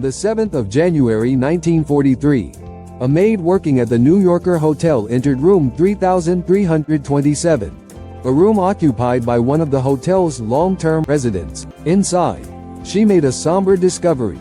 On the 7th of January 1943, a maid working at the New Yorker Hotel entered room 3327, a room occupied by one of the hotel's long-term residents. Inside, she made a somber discovery: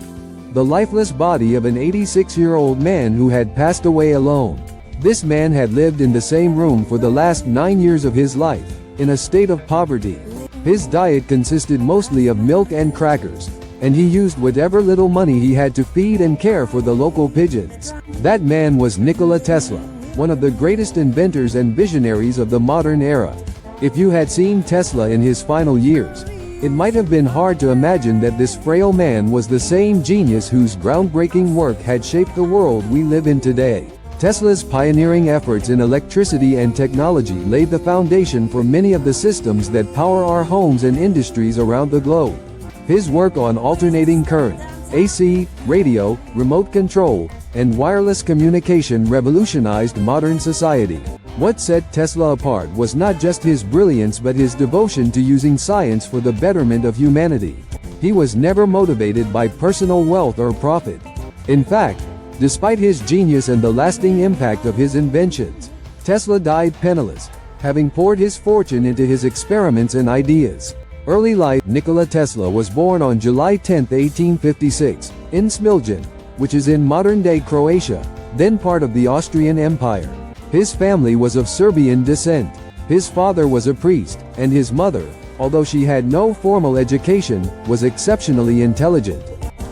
the lifeless body of an 86-year-old man who had passed away alone. This man had lived in the same room for the last 9 years of his life, in a state of poverty. His diet consisted mostly of milk and crackers, and he used whatever little money he had to feed and care for the local pigeons. That man was Nikola Tesla, one of the greatest inventors and visionaries of the modern era. If you had seen Tesla in his final years, it might have been hard to imagine that this frail man was the same genius whose groundbreaking work had shaped the world we live in today. Tesla's pioneering efforts in electricity and technology laid the foundation for many of the systems that power our homes and industries around the globe. His work on alternating current, AC, radio, remote control, and wireless communication revolutionized modern society. What set Tesla apart was not just his brilliance but his devotion to using science for the betterment of humanity. He was never motivated by personal wealth or profit. In fact, despite his genius and the lasting impact of his inventions, Tesla died penniless, having poured his fortune into his experiments and ideas. Early life: Nikola Tesla was born on July 10, 1856, in Smiljan, which is in modern-day Croatia, then part of the Austrian Empire. His family was of Serbian descent. His father was a priest, and his mother, although she had no formal education, was exceptionally intelligent.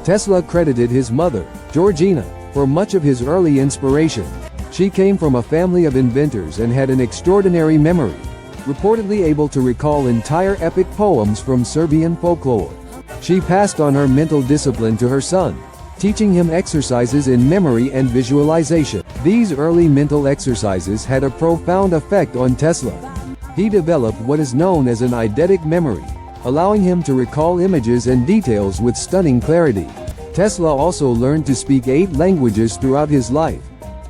Tesla credited his mother, Georgina, for much of his early inspiration. She came from a family of inventors and had an extraordinary memory, reportedly able to recall entire epic poems from Serbian folklore. She passed on her mental discipline to her son, teaching him exercises in memory and visualization. These early mental exercises had a profound effect on Tesla. He developed what is known as an eidetic memory, allowing him to recall images and details with stunning clarity. Tesla also learned to speak 8 languages throughout his life,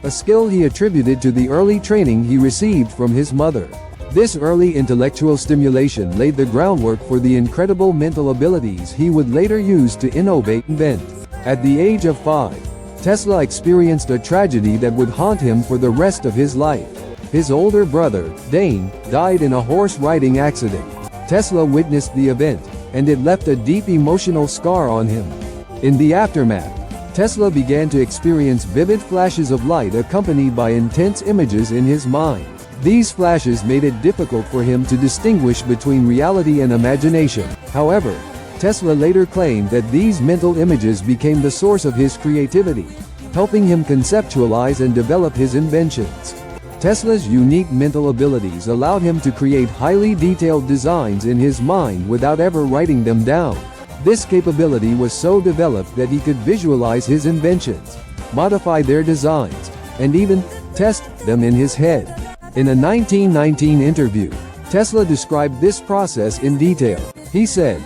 a skill he attributed to the early training he received from his mother. This early intellectual stimulation laid the groundwork for the incredible mental abilities he would later use to innovate and invent. At the age of 5, Tesla experienced a tragedy that would haunt him for the rest of his life. His older brother, Dane, died in a horse-riding accident. Tesla witnessed the event, and it left a deep emotional scar on him. In the aftermath, Tesla began to experience vivid flashes of light accompanied by intense images in his mind. These flashes made it difficult for him to distinguish between reality and imagination. However, Tesla later claimed that these mental images became the source of his creativity, helping him conceptualize and develop his inventions. Tesla's unique mental abilities allowed him to create highly detailed designs in his mind without ever writing them down. This capability was so developed that he could visualize his inventions, modify their designs, and even test them in his head. In a 1919 interview, Tesla described this process in detail. He said,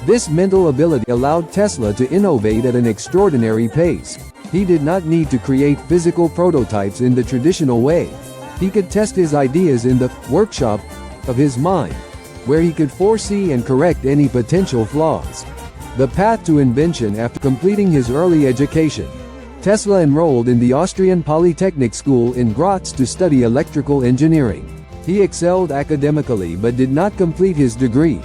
"This mental ability allowed Tesla to innovate at an extraordinary pace. He did not need to create physical prototypes in the traditional way. He could test his ideas in the workshop of his mind, where he could foresee and correct any potential flaws." The path to invention: after completing his early education, Tesla enrolled in the Austrian Polytechnic School in Graz to study electrical engineering. He excelled academically but did not complete his degree,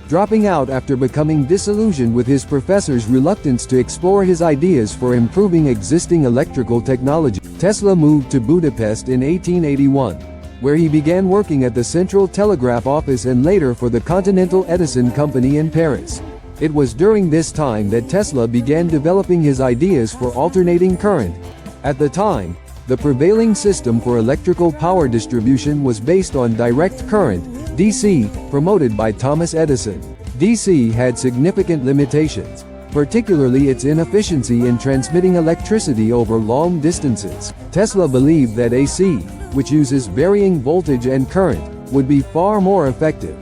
dropping out after becoming disillusioned with his professors' reluctance to explore his ideas for improving existing electrical technology. Tesla moved to Budapest in 1881, where he began working at the Central Telegraph Office and later for the Continental Edison Company in Paris. It was during this time that Tesla began developing his ideas for alternating current. At the time, the prevailing system for electrical power distribution was based on direct current, DC, promoted by Thomas Edison. DC had significant limitations, particularly its inefficiency in transmitting electricity over long distances. Tesla believed that AC, which uses varying voltage and current, would be far more effective.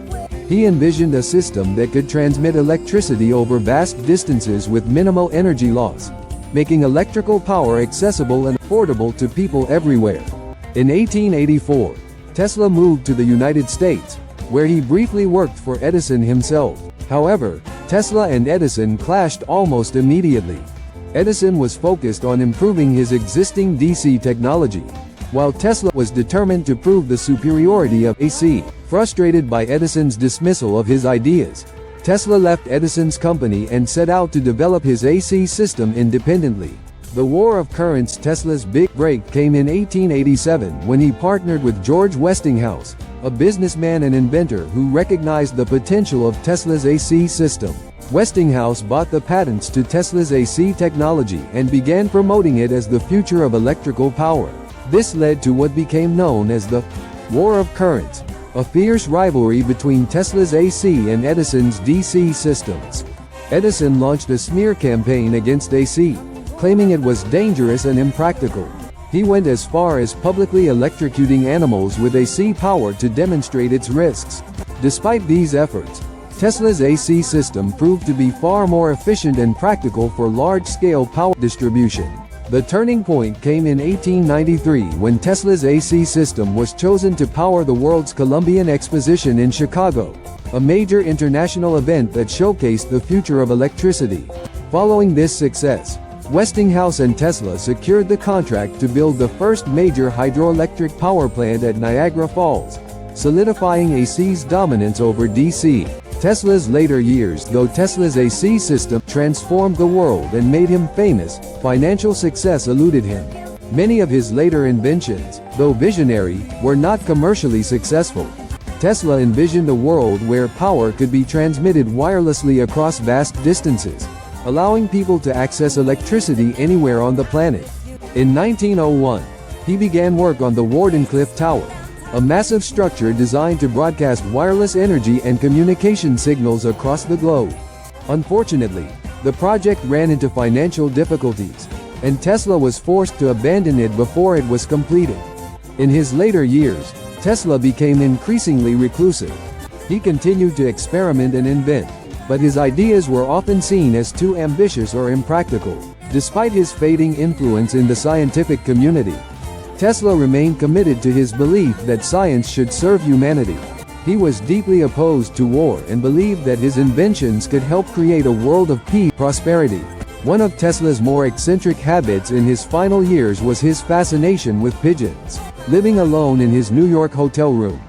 He envisioned a system that could transmit electricity over vast distances with minimal energy loss, making electrical power accessible and affordable to people everywhere. In 1884, Tesla moved to the United States, where he briefly worked for Edison himself. However, Tesla and Edison clashed almost immediately. Edison was focused on improving his existing DC technology, while Tesla was determined to prove the superiority of AC. Frustrated by Edison's dismissal of his ideas, Tesla left Edison's company and set out to develop his AC system independently. The war of currents. Tesla's big break came in 1887 when he partnered with George Westinghouse, a businessman and inventor who recognized the potential of Tesla's AC system. Westinghouse bought the patents to Tesla's AC technology and began promoting it as the future of electrical power. This led to what became known as the War of Currents, a fierce rivalry between Tesla's AC and Edison's DC systems. Edison launched a smear campaign against AC, claiming it was dangerous and impractical. He went as far as publicly electrocuting animals with AC power to demonstrate its risks. Despite these efforts, Tesla's AC system proved to be far more efficient and practical for large-scale power distribution. The turning point came in 1893 when Tesla's AC system was chosen to power the world's Columbian Exposition in Chicago, a major international event that showcased the future of electricity. Following this success, Westinghouse and Tesla secured the contract to build the first major hydroelectric power plant at Niagara Falls, solidifying AC's dominance over DC. Tesla's later years. Though Tesla's AC system transformed the world and made him famous, financial success eluded him. Many of his later inventions, though visionary, were not commercially successful. Tesla envisioned a world where power could be transmitted wirelessly across vast distances, allowing people to access electricity anywhere on the planet. In 1901, he began work on the Wardenclyffe Tower, a massive structure designed to broadcast wireless energy and communication signals across the globe. Unfortunately, the project ran into financial difficulties, and Tesla was forced to abandon it before it was completed. In his later years, Tesla became increasingly reclusive. He continued to experiment and invent, but his ideas were often seen as too ambitious or impractical. Despite his fading influence in the scientific community, Tesla remained committed to his belief that science should serve humanity. He was deeply opposed to war and believed that his inventions could help create a world of peace and prosperity. One of Tesla's more eccentric habits in his final years was his fascination with pigeons. Living alone in his New York hotel room,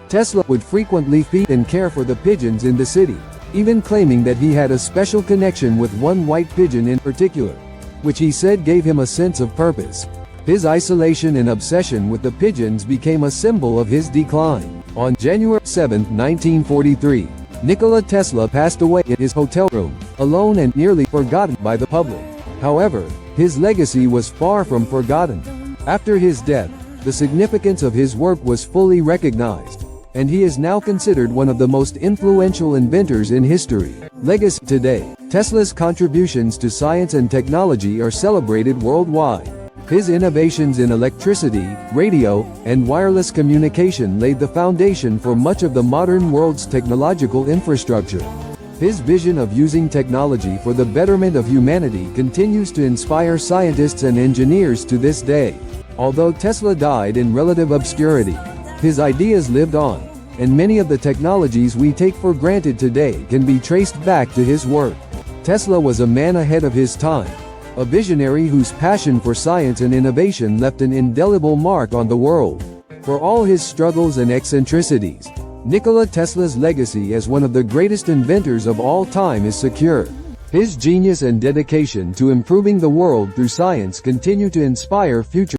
Tesla would frequently feed and care for the pigeons in the city, even claiming that he had a special connection with one white pigeon in particular, which he said gave him a sense of purpose. His isolation and obsession with the pigeons became a symbol of his decline. On January 7, 1943, Nikola Tesla passed away in his hotel room, alone and nearly forgotten by the public. However, his legacy was far from forgotten. After his death, the significance of his work was fully recognized, and he is now considered one of the most influential inventors in history. Legacy. Today, Tesla's contributions to science and technology are celebrated worldwide. His innovations in electricity, radio, and wireless communication laid the foundation for much of the modern world's technological infrastructure. His vision of using technology for the betterment of humanity continues to inspire scientists and engineers to this day. Although Tesla died in relative obscurity, his ideas lived on, and many of the technologies we take for granted today can be traced back to his work. Tesla was a man ahead of his time, a visionary whose passion for science and innovation left an indelible mark on the world. For all his struggles and eccentricities, Nikola Tesla's legacy as one of the greatest inventors of all time is secure. His genius and dedication to improving the world through science continue to inspire future